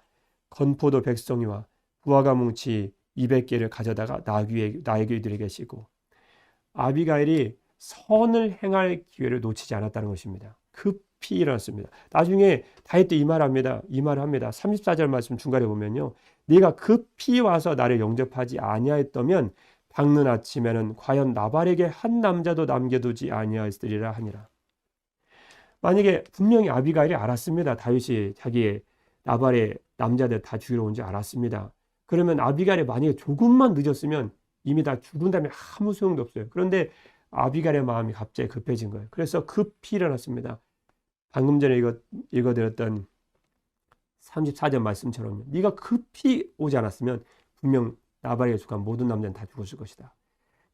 건포도 100송이와 무화과 뭉치 200개를 가져다가 나귀들에게 싣고 아비가일이 선을 행할 기회를 놓치지 않았다는 것입니다. 급히 일어났습니다. 나중에 다윗도 이 말을 합니다. 34절 말씀 중간에 보면요. 네가 급히 와서 나를 영접하지 아니하였다면 밝는 아침에는 과연 나발에게 한 남자도 남겨두지 아니하였으리라 하니라. 만약에 분명히 아비가일이 알았습니다. 다윗이 자기의 나발의 남자들 다 죽이러 온 줄 알았습니다. 그러면 아비가일이 만약에 조금만 늦었으면 이미 다 죽은 다음에 아무 소용도 없어요. 그런데 아비갈의 마음이 갑자기 급해진 거예요. 그래서 급히 일어났습니다. 방금 전에 읽어드렸던 34절 말씀처럼 네가 급히 오지 않았으면 분명 나발에게 속한 모든 남자는 다 죽었을 것이다.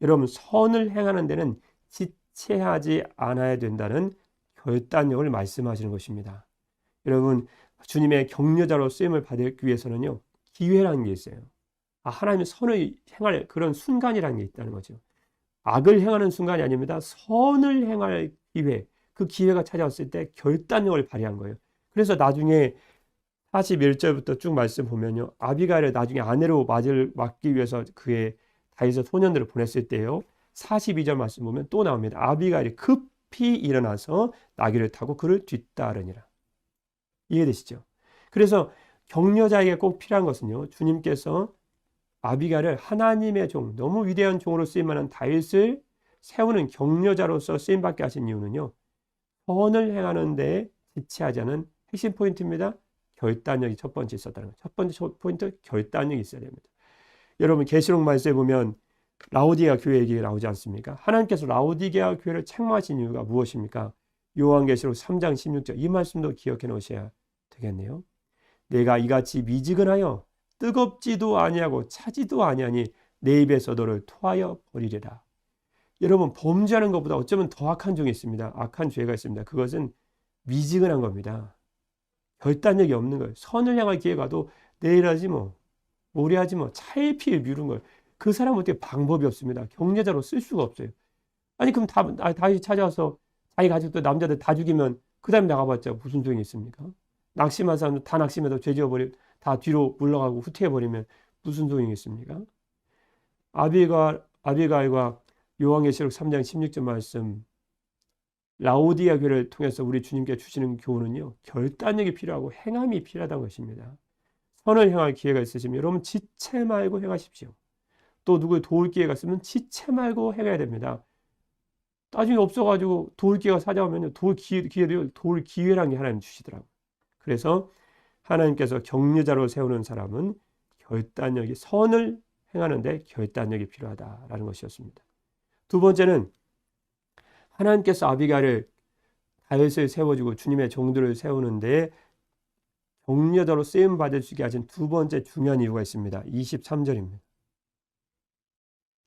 여러분 선을 행하는 데는 지체하지 않아야 된다는 결단력을 말씀하시는 것입니다. 여러분 주님의 격려자로 쓰임을 받기 위해서는요. 기회라는 게 있어요. 하나님의 선을 행할 그런 순간이라는 게 있다는 거죠. 악을 행하는 순간이 아닙니다. 선을 행할 기회, 그 기회가 찾아왔을 때 결단력을 발휘한 거예요. 그래서 나중에 41절부터 쭉 말씀 보면요. 아비가일을 나중에 아내로 맡기 위해서 그의 다윗의 소년들을 보냈을 때요. 42절 말씀 보면 또 나옵니다. 아비가일이 급히 일어나서 나귀를 타고 그를 뒤따르니라. 이해되시죠? 그래서 격려자에게 꼭 필요한 것은요. 주님께서 아비갈을 하나님의 종, 너무 위대한 종으로 쓰임하는 다윗을 세우는 격려자로서 쓰임받게 하신 이유는요. 선을 행하는 데 지체하지 않은 핵심 포인트입니다. 결단력이 첫 번째 있었다는 거예요. 첫 번째 포인트, 결단력이 있어야 됩니다. 여러분 계시록 말씀에 보면 라오디게아 교회 얘기가 나오지 않습니까? 하나님께서 라오디게아 교회를 책망하신 이유가 무엇입니까? 요한계시록 3장 16절 이 말씀도 기억해 놓으셔야 되겠네요. 내가 이같이 미지근하여 뜨겁지도 아니하고 차지도 아니하니 내 입에서 너를 토하여 버리리라. 여러분 범죄하는 것보다 어쩌면 더 악한 종이 있습니다. 악한 죄가 있습니다. 그것은 미지근한 겁니다. 결단력이 없는 거예요. 선을 향할 기회가 와도 내일 하지 뭐 모레 하지 뭐 차일피일 미룬 거예요. 그 사람은 어떻게 방법이 없습니다. 격려자로 쓸 수가 없어요. 아니 그럼 다시 찾아와서 자기 가족들 남자들 다 죽이면 그 다음에 나가봤자 무슨 소용이 있습니까? 낙심한 사람도 다 낙심해서 죄 지어버리면 다 뒤로 물러가고 후퇴해버리면 무슨 소용이 있습니까? 아비가일과 요한계시록 3장 16절 말씀 라오디게아 교회를 통해서 우리 주님께 주시는 교훈은요. 결단력이 필요하고 행함이 필요하다는 것입니다. 선을 행할 기회가 있으시면 여러분 지체 말고 행하십시오. 또 누구를 도울 기회가 있으면 지체 말고 행해야 됩니다. 나중에 없어가지고 도울 기회가 찾아오면 도울 기회라는 게 하나님 주시더라고요. 그래서 하나님께서 격려자로 세우는 사람은 결단력이 선을 행하는데 결단력이 필요하다라는 것이었습니다. 두 번째는 하나님께서 아비가를 다윗을 세워주고 주님의 종들을 세우는데 격려자로 쓰임 받을 수 있게 하신 두 번째 중요한 이유가 있습니다. 23절입니다.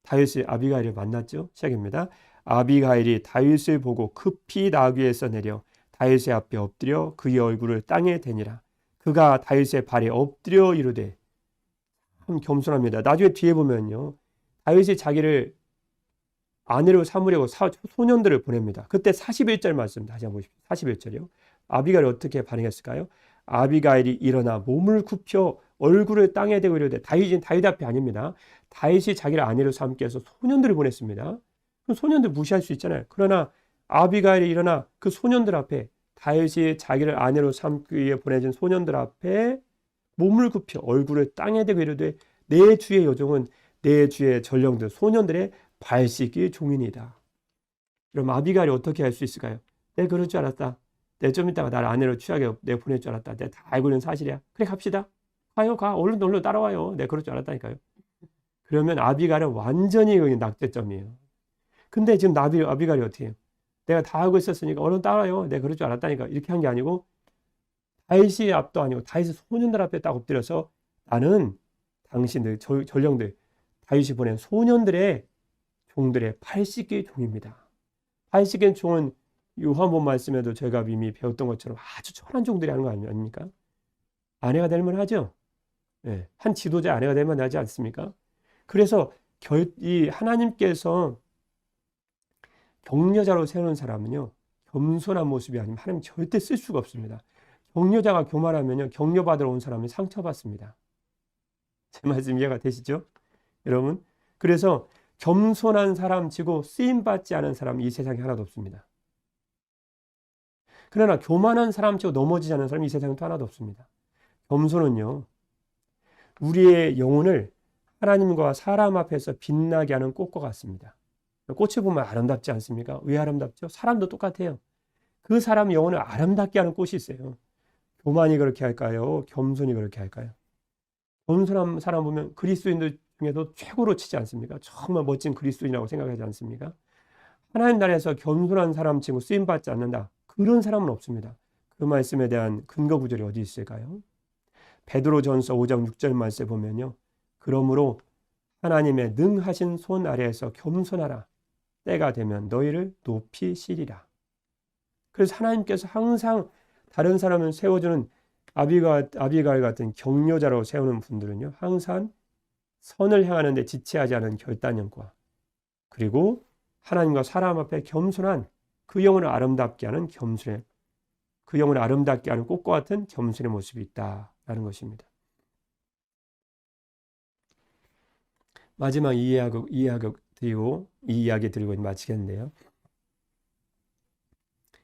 다윗이 아비가일을 만났죠. 시작입니다. 아비가일이 다윗을 보고 급히 나귀에서 내려 다윗의 앞에 엎드려 그의 얼굴을 땅에 대니라. 그가 다윗의 발에 엎드려 이르되, 참 겸손합니다. 나중에 뒤에 보면요, 다윗이 자기를 아내로 삼으려고 소년들을 보냅니다. 그때 41절 말씀 다시 한번 보십시오. 41절이요. 아비가일이 어떻게 반응했을까요? 아비가일이 일어나 몸을 굽혀 얼굴을 땅에 대고 이르되, 다윗은 다윗 앞에 아닙니다. 다윗이 자기를 아내로 삼기 위해서 소년들을 보냈습니다. 그럼 소년들 무시할 수 있잖아요. 그러나 아비가일이 일어나 그 소년들 앞에, 다윗이 자기를 아내로 삼기 위해 보내준 소년들 앞에 몸을 굽혀 얼굴을 땅에 대고 이르되, 내 주의 여종은 내 주의 전령들 소년들의 발 씻기 종이니이다. 그럼 아비가일이 어떻게 할 수 있을까요? 내 그럴 줄 알았다. 내 좀 이따가 나를 아내로 취하게 내 보낼 줄 알았다. 내가 다 알고 있는 사실이야. 그래 갑시다. 가요 가. 얼른 따라와요. 내가 그럴 줄 알았다니까요. 그러면 아비가일은 완전히 낙제점이에요. 근데 지금 아비가일이 어떻게 해요? 내가 다 알고 있었으니까 얼른 따라와요. 내가 그럴 줄 알았다니까. 이렇게 한 게 아니고, 다윗이 앞도 아니고 다윗의 소년들 앞에 딱 엎드려서, 나는 당신들 전령들 다윗이 보낸 소년들의 종들의 팔 씻기 종입니다. 팔 씻기 종은 요한복음 말씀에도 제가 이미 배웠던 것처럼 아주 천한 종들이 하는 거 아닙니까? 아내가 될 만하죠. 네, 한 지도자 아내가 될 만하지 않습니까? 그래서 이 하나님께서 격려자로 세우는 사람은요, 겸손한 모습이 아니면 하나님 절대 쓸 수가 없습니다. 격려자가 교만하면요, 격려받으러 온 사람이 상처받습니다. 제 말씀 이해가 되시죠? 여러분, 그래서 겸손한 사람 치고 쓰임받지 않은 사람 이 세상에 하나도 없습니다. 그러나 교만한 사람 치고 넘어지지 않은 사람 이 세상에 또 하나도 없습니다. 겸손은요, 우리의 영혼을 하나님과 사람 앞에서 빛나게 하는 꽃과 같습니다. 꽃을 보면 아름답지 않습니까? 왜 아름답죠? 사람도 똑같아요. 그 사람 영혼을 아름답게 하는 꽃이 있어요. 교만이 그렇게 할까요? 겸손이 그렇게 할까요? 겸손한 사람 보면 그리스도인들 중에도 최고로 치지 않습니까? 정말 멋진 그리스도인이라고 생각하지 않습니까? 하나님 나라에서 겸손한 사람 치고 쓰임받지 않는다. 그런 사람은 없습니다. 그 말씀에 대한 근거 구절이 어디 있을까요? 베드로전서 5장 6절 말씀에 보면요. 그러므로 하나님의 능하신 손 아래에서 겸손하라. 때가 되면 너희를 높이시리라. 그래서 하나님께서 항상 다른 사람을 세워주는 아비가일 같은 격려자로 세우는 분들은요, 항상 선을 행하는데 지체하지 않은 결단력과, 그리고 하나님과 사람 앞에 겸손한, 그 영혼을 아름답게 하는 겸손의, 그 영혼을 아름답게 하는 꽃과 같은 겸손의 모습이 있다라는 것입니다. 마지막 이 이야기 드리고 마치겠는데요.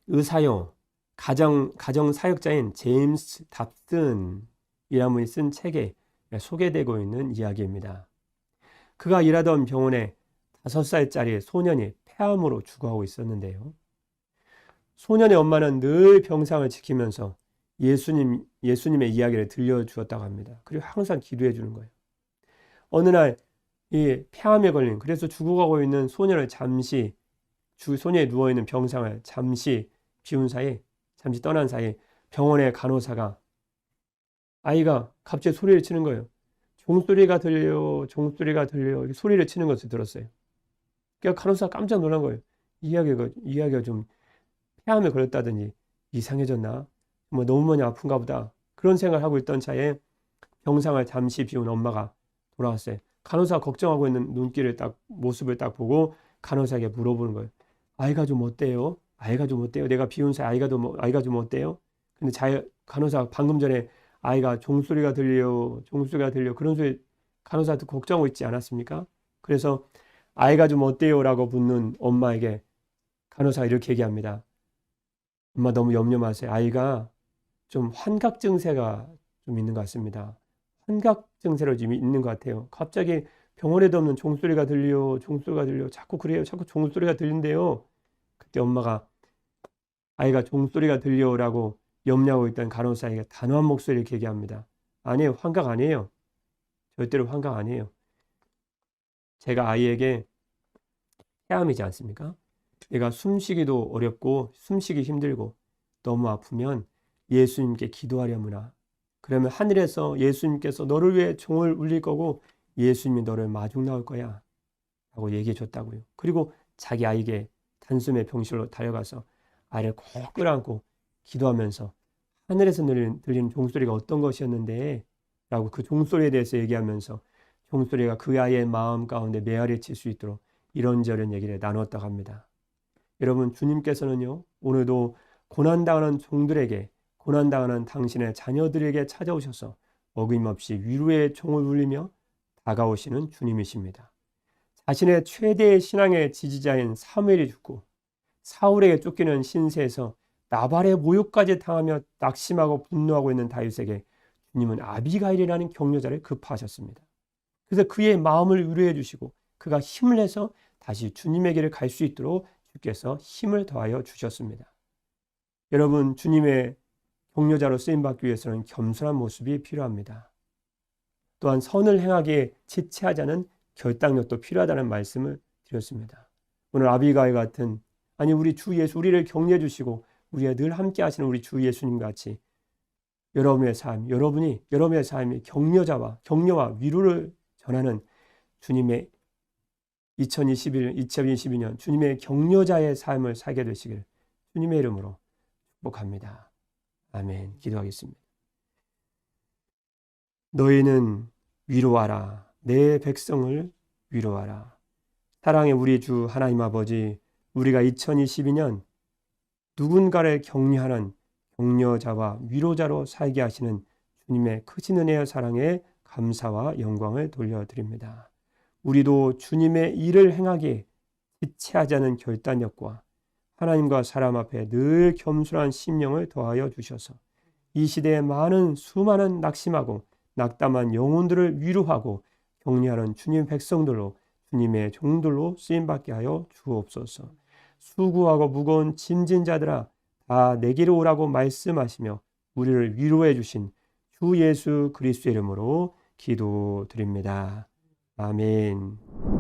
의사요, 가정 사역자인 제임스 답슨이라는 분이 쓴 책에 소개되고 있는 이야기입니다. 그가 일하던 병원에 5살짜리 소년이 폐암으로 죽어가고 있었는데요. 소년의 엄마는 늘 병상을 지키면서 예수님의 이야기를 들려주었다고 합니다. 그리고 항상 기도해 주는 거예요. 어느 날 이 폐암에 걸린, 그래서 죽어가고 있는 소년을 소년이 누워있는 병상을 잠시 비운 사이, 잠시 떠난 사이 병원의 간호사가, 아이가 갑자기 소리를 치는 거예요. 종소리가 들려 이렇게 소리를 치는 것을 들었어요. 그러니까 간호사가 깜짝 놀란 거예요. 이야기가 좀 폐암에 걸렸다더니 이상해졌나? 뭐 너무 많이 아픈가 보다. 그런 생각을 하고 있던 차에 병상을 잠시 비운 엄마가 돌아왔어요. 간호사가 걱정하고 있는 모습을 딱 보고 간호사에게 물어보는 거예요. 아이가 좀 어때요? 내가 비운 사이 아이가 좀 어때요? 근데 간호사가 방금 전에 아이가 종소리가 들려 그런 소리 간호사도 걱정하고 있지 않았습니까? 그래서 아이가 좀 어때요? 라고 묻는 엄마에게 간호사가 이렇게 얘기합니다. 엄마 너무 염려 마세요. 아이가 좀 환각 증세가 좀 있는 것 같습니다. 환각 증세로 지금 있는 것 같아요. 갑자기 병원에도 없는 종소리가 들려 자꾸 그래요. 자꾸 종소리가 들린대요. 그때 엄마가 아이가 종소리가 들려라고 염려하고 있던 간호사에게 단호한 목소리를 이렇게 얘기합니다. 아니에요. 환각 아니에요. 절대로 환각 아니에요. 제가 아이에게 폐암이지 않습니까? 내가 숨쉬기도 어렵고 숨쉬기 힘들고 너무 아프면 예수님께 기도하려무나. 그러면 하늘에서 예수님께서 너를 위해 종을 울릴 거고 예수님이 너를 마중 나올 거야 라고 얘기해 줬다고요. 그리고 자기 아이에게 단숨에 병실로 달려가서 아이를 꼭 끌어안고 기도하면서 하늘에서 들리는 종소리가 어떤 것이었는데 라고 그 종소리에 대해서 얘기하면서 종소리가 그 아이의 마음 가운데 메아리칠 수 있도록 이런저런 얘기를 나누었다고 합니다. 여러분, 주님께서는요 오늘도 고난당하는 종들에게, 고난당하는 당신의 자녀들에게 찾아오셔서 어김없이 위로의 종을 울리며 다가오시는 주님이십니다. 자신의 최대의 신앙의 지지자인 사무엘이 죽고 사울에게 쫓기는 신세에서 나발의 모욕까지 당하며 낙심하고 분노하고 있는 다윗에게 주님은 아비가일이라는 격려자를 급파하셨습니다. 그래서 그의 마음을 위로해 주시고 그가 힘을 내서 다시 주님에게를 갈 수 있도록 주께서 힘을 더하여 주셨습니다. 여러분, 주님의 격려자로 쓰임받기 위해서는 겸손한 모습이 필요합니다. 또한 선을 행하기에 지체하지 않은 결단력도 필요하다는 말씀을 드렸습니다. 오늘 아비가일 같은, 아니 우리 주 예수, 우리를 격려해 주시고 우리와 늘 함께 하시는 우리 주 예수님 같이 여러분의 삶이 격려와 위로를 전하는 주님의 2022년 주님의 격려자의 삶을 살게 되시길 주님의 이름으로 축복합니다. 아멘. 기도하겠습니다. 너희는 위로하라. 내 백성을 위로하라. 사랑의 우리 주 하나님 아버지, 우리가 2022년 누군가를 격려하는 격려자와 위로자로 살게 하시는 주님의 크신 은혜와 사랑에 감사와 영광을 돌려드립니다. 우리도 주님의 일을 행하기에 지체하지 않은 결단력과 하나님과 사람 앞에 늘 겸손한 심령을 더하여 주셔서 이 시대에 수많은 낙심하고 낙담한 영혼들을 위로하고 격려하는 주님 백성들로, 주님의 종들로 쓰임받게 하여 주옵소서. 수고하고 무거운 짐진 자들아 다 내게로 오라고 말씀하시며 우리를 위로해 주신 주 예수 그리스도의 이름으로 기도드립니다. 아멘.